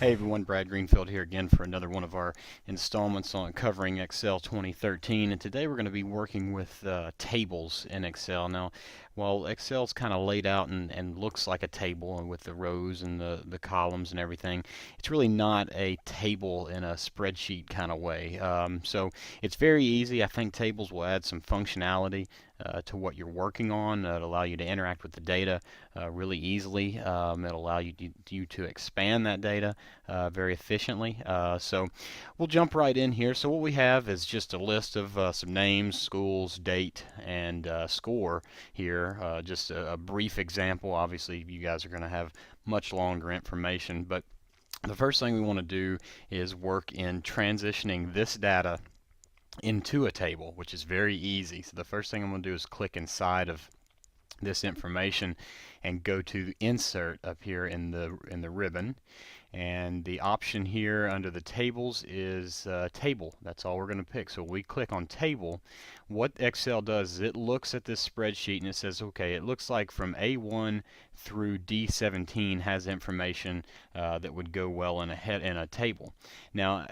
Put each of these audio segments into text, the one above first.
Hey everyone, Brad Greenfield here again for another one of our installments on covering Excel 2013. And today we're going to be working with tables in Excel. Now, while Excel's kind of laid out and looks like a table and with the rows and the columns and everything, it's really not a table in a spreadsheet kind of way. So it's very easy. I think tables will add some functionality to what you're working on. It'll allow you to interact with the data really easily. It'll allow you to expand that data very efficiently. So we'll jump right in here. So what we have is just a list of some names, schools, date, and score here. Just a brief example. Obviously, you guys are going to have much longer information, but the first thing we want to do is work in transitioning this data into a table, which is very easy. So the first thing I'm going to do is click inside of this information and go to insert up here in the ribbon, and the option here under the tables is table. That's all we're going to pick. So we click on table. What Excel does is it looks at this spreadsheet and it says, okay, it looks like from A1 through D17 has information that would go well in a table. Now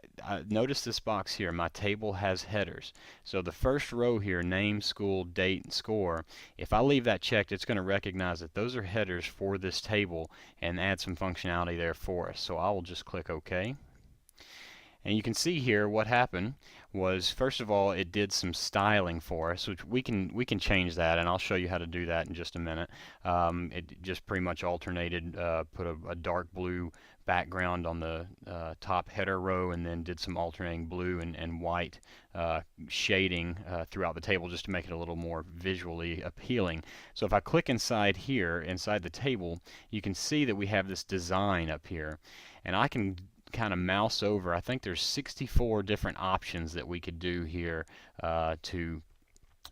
notice this box here. My table has headers. So the first row here, name, school, date, and score, if I leave that checked, it's going to recognize that those are headers for this table and add some functionality there for us. So I will just click OK. And you can see here what happened was, first of all, it did some styling for us, which we can change that, and I'll show you how to do that in just a minute. It just pretty much alternated, put a dark blue background on the top header row, and then did some alternating blue and white shading throughout the table just to make it a little more visually appealing. So if I click inside here, inside the table, you can see that we have this design up here, and I can kind of mouse over. I think there's 64 different options that we could do here to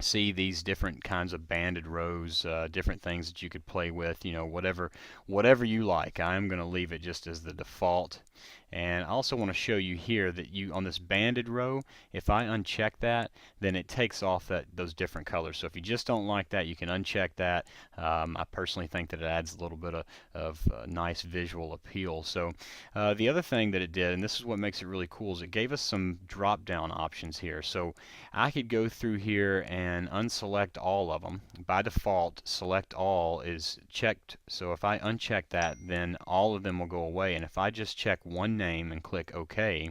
see these different kinds of banded rows, different things that you could play with, you know, whatever you like. I'm going to leave it just as the default. And I also want to show you here that on this banded row, if I uncheck that, then it takes off those different colors. So if you just don't like that, you can uncheck that. I personally think that it adds a little bit of nice visual appeal. So the other thing that it did, and this is what makes it really cool, is it gave us some drop down options here. So I could go through here and unselect all of them. By default, select all is checked. So if I uncheck that, then all of them will go away. And if I just check one name and click OK,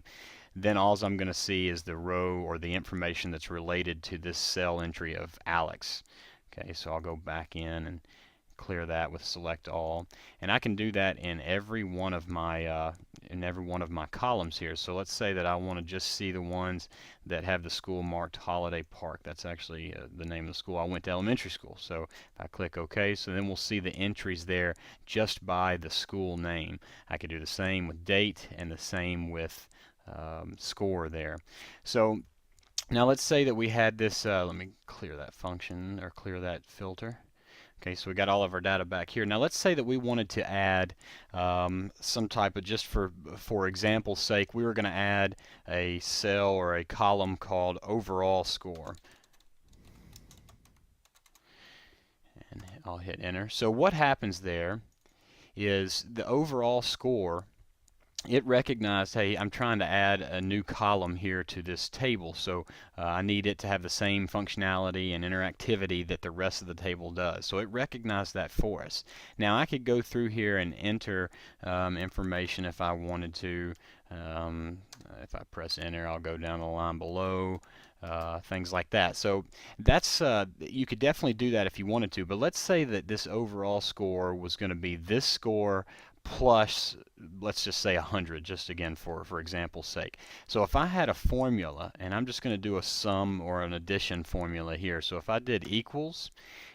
then all I'm going to see is the row or the information that's related to this cell entry of Alex. Okay, so I'll go back in and clear that with select all, and I can do that in every one of my columns here. So let's say that I want to just see the ones that have the school marked Holiday Park. That's actually the name of the school I went to elementary school. So if I click OK, so then we'll see the entries there just by the school name. I could do the same with date and the same with score there. So now let's say that we had this, let me clear that function or clear that filter. Okay, so we got all of our data back here. Now let's say that we wanted to add some type of, just for example's sake, we were going to add a cell or a column called overall score. And I'll hit enter. So what happens there is the overall score, it recognized, hey, I'm trying to add a new column here to this table, so I need it to have the same functionality and interactivity that the rest of the table does. So it recognized that for us. Now I could go through here and enter information if I wanted to. If I press enter, I'll go down the line below. Things like that. So that's you could definitely do that if you wanted to, but let's say that this overall score was going to be this score plus, let's just say 100, just again for example's sake. So if I had a formula, and I'm just going to do a sum or an addition formula here. So if I did equals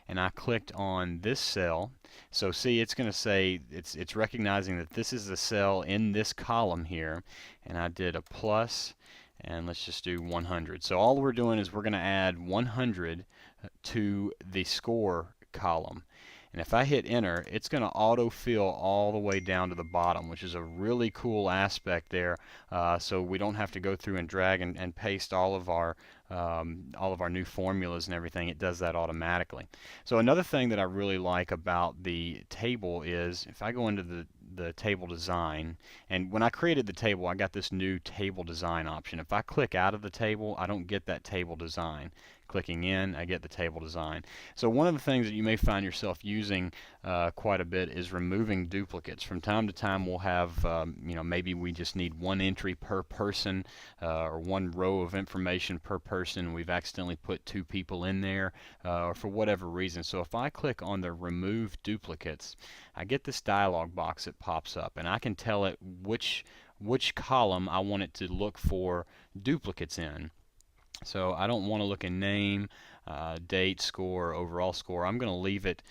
and I clicked on this cell, so see, it's going to say, it's recognizing that this is the cell in this column here, and I did a plus, and let's just do 100. So all we're doing is we're going to add 100 to the score column. And if I hit enter, it's going to autofill all the way down to the bottom, which is a really cool aspect there. So we don't have to go through and drag and paste all of our new formulas and everything. It does that automatically. So another thing that I really like about the table is if I go into the table design, and when I created the table, I got this new table design option. If I click out of the table, I don't get that table design. Clicking in, I get the table design. So one of the things that you may find yourself using quite a bit is removing duplicates. From time to time, we'll have, maybe we just need one entry per person or one row of information per person. We've accidentally put two people in there or for whatever reason. So if I click on the remove duplicates, I get this dialog box that pops up, and I can tell it which column I want it to look for duplicates in. So I don't want to look in name, date, score, overall score. I'm going to leave it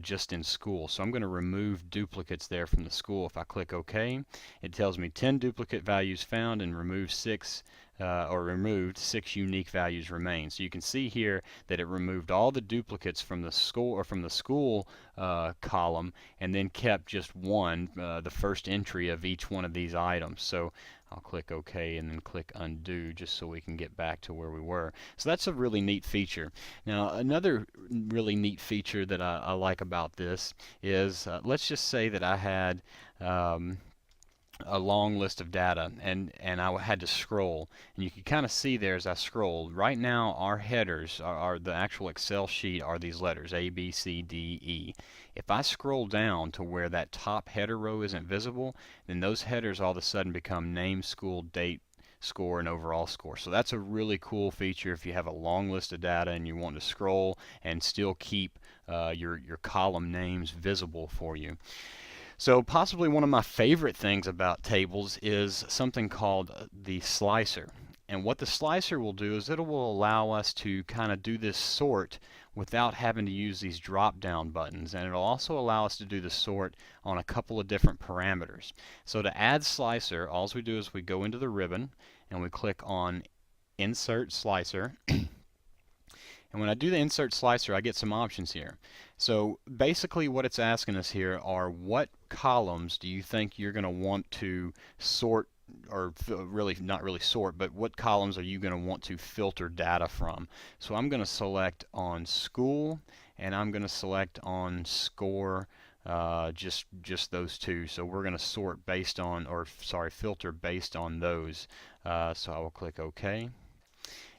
just in school. So I'm going to remove duplicates there from the school. If I click OK, it tells me 10 duplicate values found and removed 6 unique values remain. So you can see here that it removed all the duplicates from the school column and then kept just one, the first entry of each one of these items. So I'll click OK and then click undo just so we can get back to where we were. So that's a really neat feature. Now another really neat feature that I like about this is let's just say that I had a long list of data and I had to scroll, and you can kind of see there as I scrolled. Right now our headers are the actual Excel sheet are these letters A, B, C, D, E. If I scroll down to where that top header row isn't visible, then those headers all of a sudden become name, school, date, score, and overall score. So that's a really cool feature if you have a long list of data and you want to scroll and still keep your column names visible for you. So possibly one of my favorite things about tables is something called the slicer. And what the slicer will do is it will allow us to kind of do this sort without having to use these drop down buttons, and it'll also allow us to do the sort on a couple of different parameters. So to add slicer, all we do is we go into the ribbon and we click on Insert Slicer. And when I do the insert slicer, I get some options here. So basically what it's asking us here are what columns do you think you're going to want to sort, or really not really sort, but what columns are you going to want to filter data from? So I'm going to select on school, and I'm going to select on score, just those two. So we're going to sort based on, filter based on those. So I will click OK.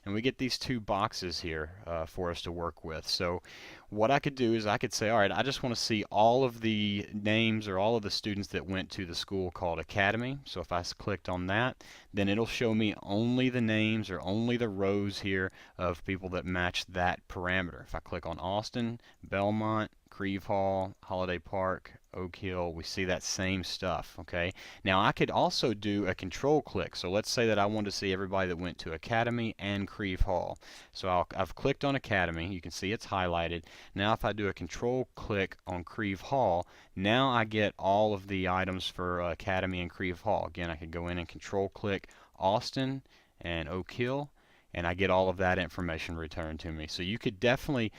And we get these two boxes here for us to work with. So what I could do is I could say, all right, I just want to see all of the names or all of the students that went to the school called Academy. So if I clicked on that, then it'll show me only the names or only the rows here of people that match that parameter. If I click on Austin, Belmont, Creve Hall, Holiday Park, Oak Hill, we see that same stuff. Okay, now I could also do a control click. So let's say that I want to see everybody that went to Academy and Creve Hall. So I've clicked on Academy. You can see it's highlighted. Now if I do a control click on Creve Hall, now I get all of the items for Academy and Creve Hall. Again, I could go in and control click Austin and Oak Hill, and I get all of that information returned to me. So you could definitely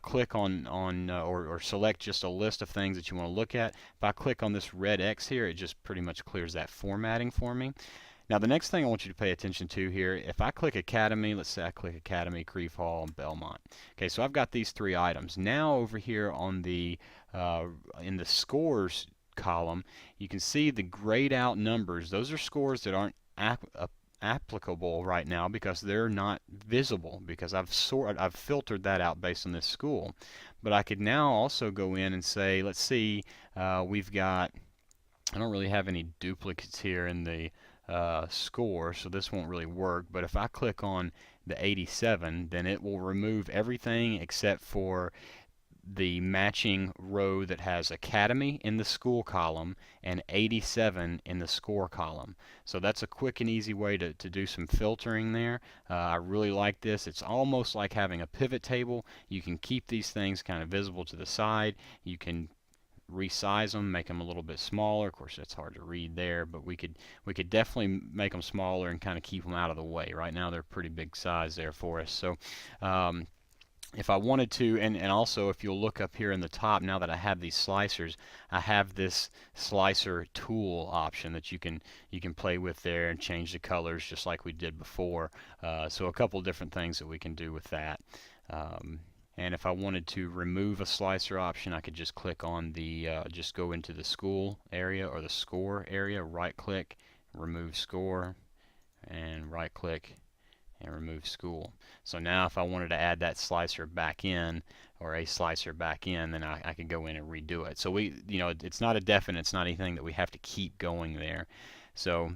click on or select just a list of things that you want to look at. If I click on this red X here, it just pretty much clears that formatting for me. Now the next thing I want you to pay attention to here, if I click Academy, let's say I click Academy, Creve Hall, and Belmont. Okay, so I've got these three items. Now over here on the in the scores column, you can see the grayed out numbers. Those are scores that aren't applicable right now because they're not visible, because I've filtered that out based on this school. But I could now also go in and say, let's see, we've got, I don't really have any duplicates here in the score, so this won't really work. But if I click on the 87, then it will remove everything except for the matching row that has Academy in the school column and 87 in the score column. So that's a quick and easy way to do some filtering there. I really like this. It's almost like having a pivot table. You can keep these things kind of visible to the side. You can resize them, make them a little bit smaller. Of course, that's hard to read there, but we could definitely make them smaller and kind of keep them out of the way. Right now, they're pretty big size there for us. So if I wanted to, and also if you'll look up here in the top, now that I have these slicers, I have this slicer tool option that you can play with there and change the colors just like we did before. So a couple different things that we can do with that. And if I wanted to remove a slicer option, I could just click on the, just go into the school area or the score area, right click, remove score, and right click and remove school. So now if I wanted to add that slicer back in, or a slicer back in, then I could go in and redo it. So it's not a definite, it's not anything that we have to keep going there. So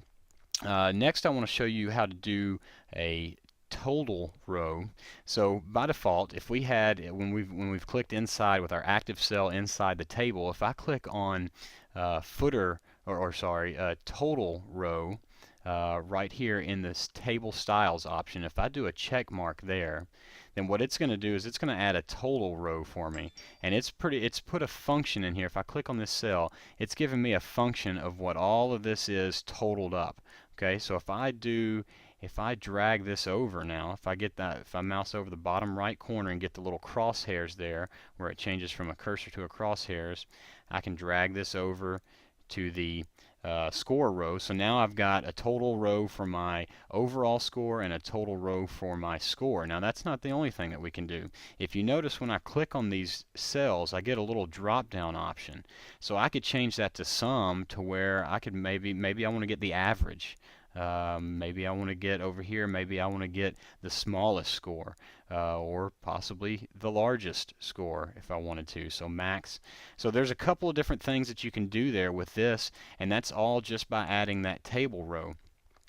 next I want to show you how to do a total row. So by default, if we had, when we've clicked inside with our active cell inside the table, if I click on footer, or sorry, total row, right here in this table styles option, if I do a check mark there, then what it's going to do is it's going to add a total row for me. And it's put a function in here. If I click on this cell, it's giving me a function of what all of this is totaled up. Okay, so if I drag this over now, if I mouse over the bottom right corner and get the little crosshairs there where it changes from a cursor to a crosshairs, I can drag this over to the score row. So now I've got a total row for my overall score and a total row for my score. Now that's not the only thing that we can do. If you notice, when I click on these cells, I get a little drop down option. So I could change that to sum, to where I could maybe I want to get the average. Maybe I want to get over here, maybe I want to get the smallest score, or possibly the largest score if I wanted to, so max. So there's a couple of different things that you can do there with this, and that's all just by adding that table row.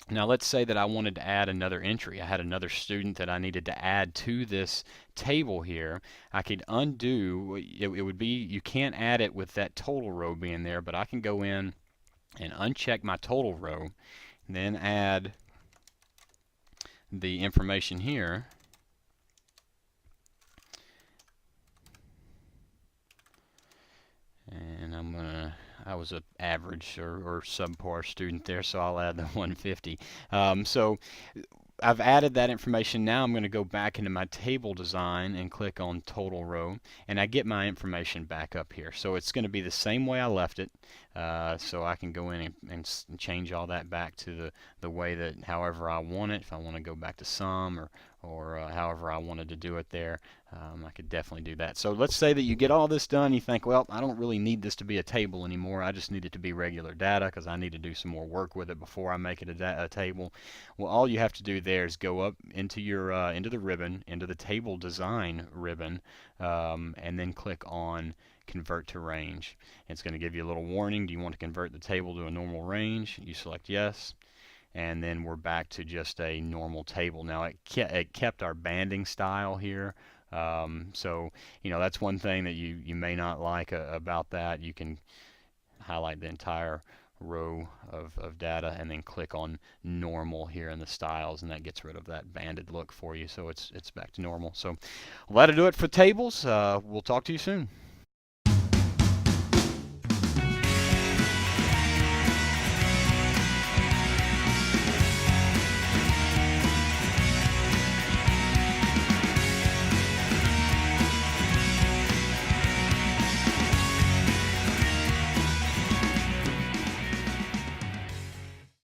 Now let's say that I wanted to add another entry. I had another student that I needed to add to this table here. I could undo, it would be, you can't add it with that total row being there, but I can go in and uncheck my total row, then add the information here, and I was an average or subpar student there, so I'll add the 150. So I've added that information. Now I'm going to go back into my table design and click on total row, and I get my information back up here. So it's going to be the same way I left it. So I can go in and change all that back to the way that, however I want it. If I want to go back to sum, or however I wanted to do it there, I could definitely do that. So let's say that you get all this done, you think, well, I don't really need this to be a table anymore, I just need it to be regular data because I need to do some more work with it before I make it a table. Well, all you have to do there is go up into your into the ribbon, into the table design ribbon, and then click on convert to range. It's going to give you a little warning. Do you want to convert the table to a normal range? You select yes, and then we're back to just a normal table. Now it kept our banding style here, so that's one thing that you may not like about that. You can highlight the entire row of data and then click on normal here in the styles, and that gets rid of that banded look for you, so it's back to normal. So that'll do it for tables. We'll talk to you soon.